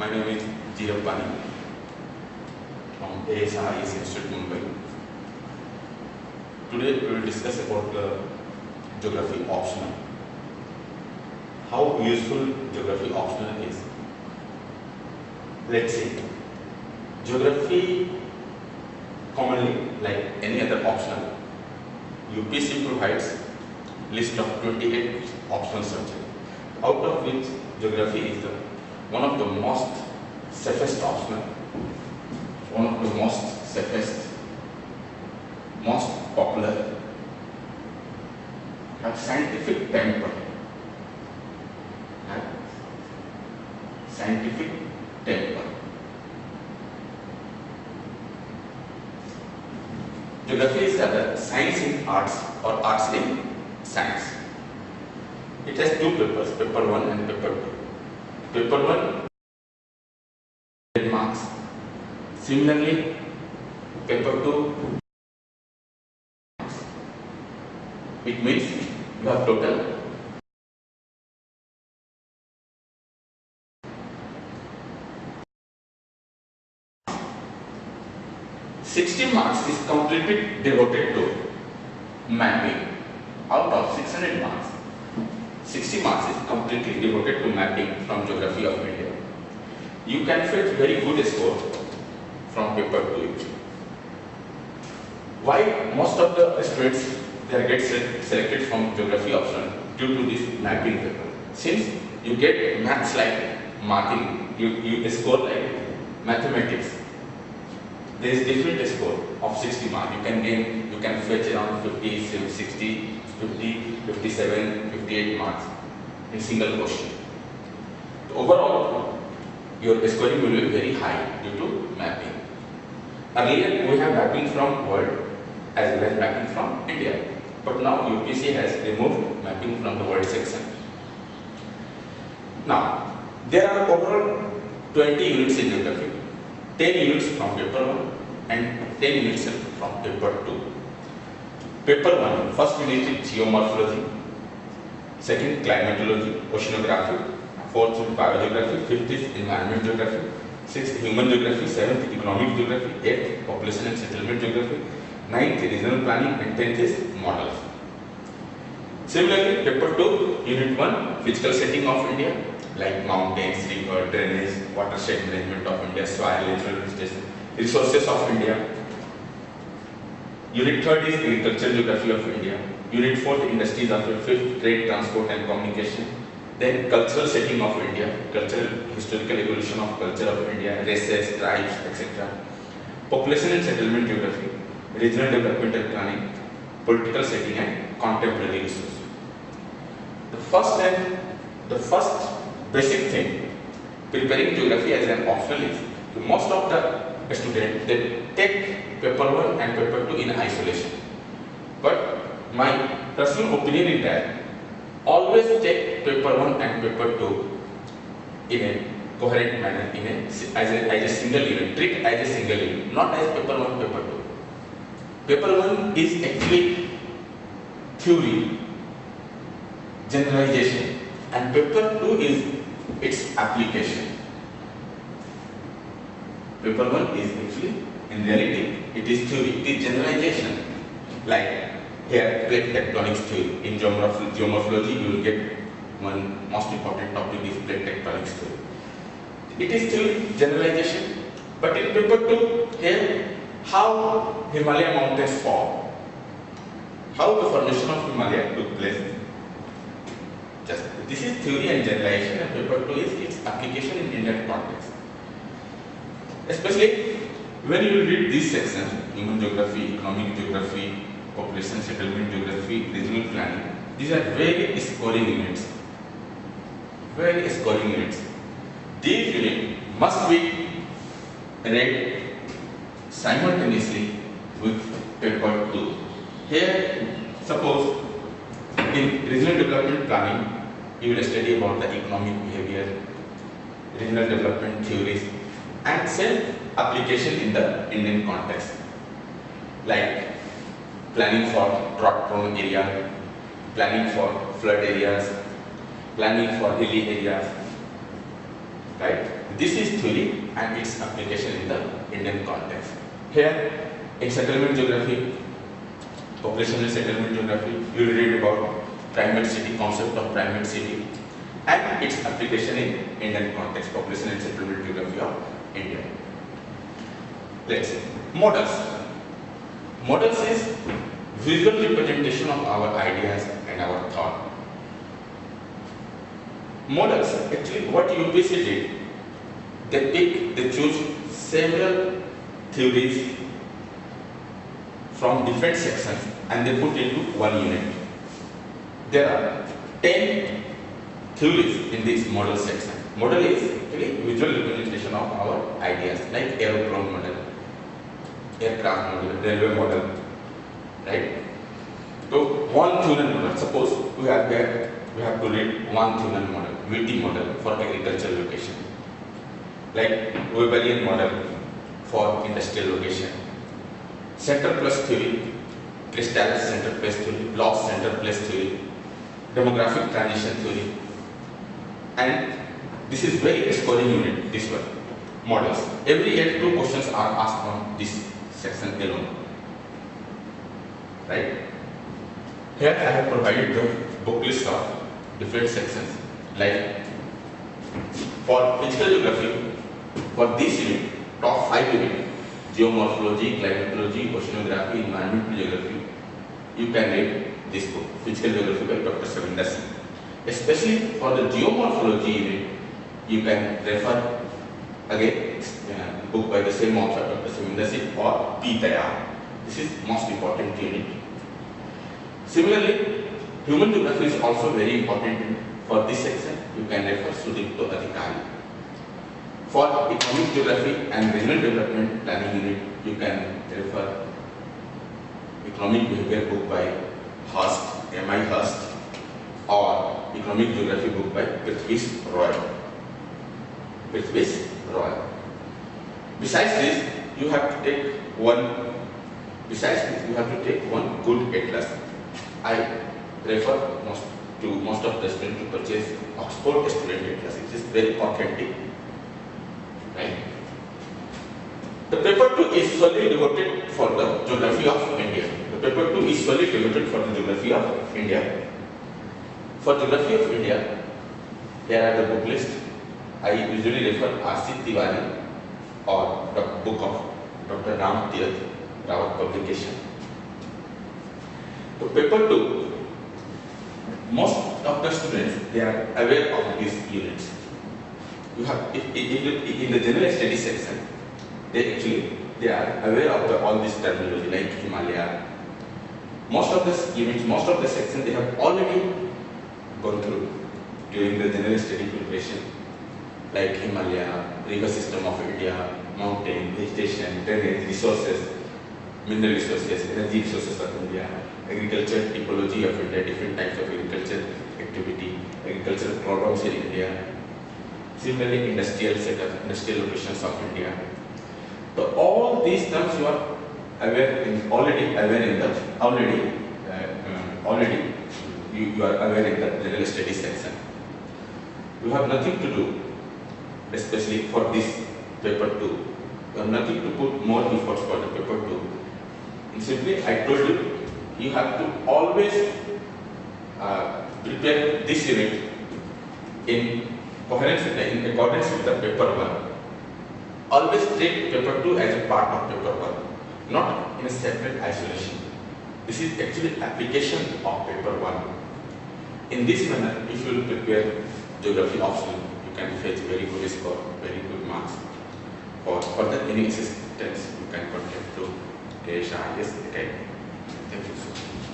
My name is Pani from ASRIS Institute, Mumbai. Today we will discuss about geography optional. How useful geography optional is. Let's see. Geography commonly, like any other optional, UPSC provides list of 28 optional subjects, out of which geography is one of the most safest optional, one of the most safest, most popular, have scientific temper, scientific temper. Geography is rather science in arts or arts in science. It has two papers, paper 1 and paper 2. Paper 1 marks. Similarly, paper 2 marks. It means you have total 60 marks is completely devoted to mapping. Out of 600 marks, 60 marks is completely devoted to mapping from geography of India. You can fetch very good score from paper 2. Why most of the students they get selected from geography option due to this mapping paper? Since you get maths like marking, you score like mathematics. There is different score of 60 marks. You can fetch around 50, 60, 50, 57, 58 marks in single question. So overall, your scoring will be very high due to mapping. Earlier, we have mapping from world as well as mapping from India. But now UPSC has removed mapping from the world section. Now, there are overall 20 units in geography. 10 units from paper 1 and 10 units from paper 2. Paper 1, first unit is geomorphology, second climatology, oceanography, fourth biogeography, fifth is environment geography, sixth human geography, seventh economic geography, eighth population and settlement geography, ninth regional planning, and 10th is models. Similarly, paper 2, unit 1, physical setting of India, like mountains, river, drainage, watershed management of India, soil, natural resources of India. Unit 3 is agricultural geography of India. Unit 4, industries of India. 5th, trade, transport and communication. Then cultural setting of India, cultural, historical evolution of culture of India, races, tribes, etc. Population and settlement geography, regional development and planning, political setting and contemporary resources. The first basic thing preparing geography as an optional is most of the students they take paper 1 and paper 2 in isolation. But my personal opinion is that always take paper 1 and paper 2 in a coherent manner, as a single unit, treat as a single unit, not as paper 1, paper 2. Paper 1 is actually theory, generalization, and paper 2 is its application. Paper 1 is actually, in reality, it is theory, it is generalization. Like here, plate tectonics theory. In geomorphology, you will get one most important topic is plate tectonics theory. It is theory, generalization. But in paper 2, here, how Himalaya mountains form, how the formation of Himalaya took place. Just this is theory and generalization, and paper 2 is its application in Indian context. Especially when you read these sections, human geography, economic geography, population settlement geography, regional planning, these are very scoring units. Very scoring units. These units must be read simultaneously with paper 2. Here, suppose in regional development planning, you will study about the economic behavior, regional development theories, and self-application in the Indian context, like planning for drought-prone area, planning for flood areas, planning for hilly areas. right? This is theory and its application in the Indian context. Here, in settlement geography, population and settlement geography, you will read about primate city, concept of primate city, and its application in Indian context, population and settlement geography of India. Let's see. Models. Models is visual representation of our ideas and our thought. Models, actually what UPSC did, they choose several theories from different sections and they put into one unit. There are 10 theories in this model section. Model is actually visual representation of our ideas, like aeroplane model, aircraft model, railway model, right? So one Thunen model, suppose we have to read one Thunen model, VT model for agricultural location, like Weberian model for industrial location, center plus theory, crystalline center place theory, block center place theory, demographic transition theory, and this is very scoring unit, this one, models. Every year 2 questions are asked on this section alone, right? Here I have provided the book list of different sections, like for physical geography, for this unit, top 5 unit, geomorphology, climatology, oceanography, environmental geography, you can read this book, Physical Geography by Dr. Savinder Singh. Especially for the geomorphology unit, you can refer again book by the same author, Dr. Savinder Singh, or P. Tayar. This is most important unit. Similarly, human geography is also very important for this section. You can refer Sudipto Adhikari. For economic geography and regional development planning unit, you can refer economic behavior book by Hurst, M.I. Hurst, or economic geography book by Prithvish Roy. Besides this, you have to take one. Good atlas. I refer most of the students to purchase Oxford Student Atlas. It is very authentic. Right? The paper 2 is solely devoted for the geography of India. The paper 2 is solely devoted for the geography of India. For geography of India, here are the book list. I usually refer R.C. Tiwari or the book of Dr. Ram Tirth Rawat publication. So paper 2, most of the students, they are aware of these units. You have in the general study section, they are aware of all this terminology like Himalaya. Most of the units, most of the sections, they have already gone through during the general study preparation, like Himalaya, river system of India, mountain, vegetation, drainage, resources, mineral resources, energy resources of India, agriculture, typology of India, different types of agriculture activity, agricultural problems in India. Similarly, industrial setup, industrial locations of India. So all these terms you are already aware in the general studies section. You have nothing to do, especially for this paper 2. You have nothing to put more efforts for the paper 2. And simply, I told you, you have to always prepare this unit in accordance with the paper 1. Always treat paper 2 as a part of paper 1, not in a separate isolation. This is actually application of paper 1. In this manner, if you will prepare geography option, you can fetch very good score, very good marks. For further any assistance, you can contact to KSRS Academy. Thank you so much.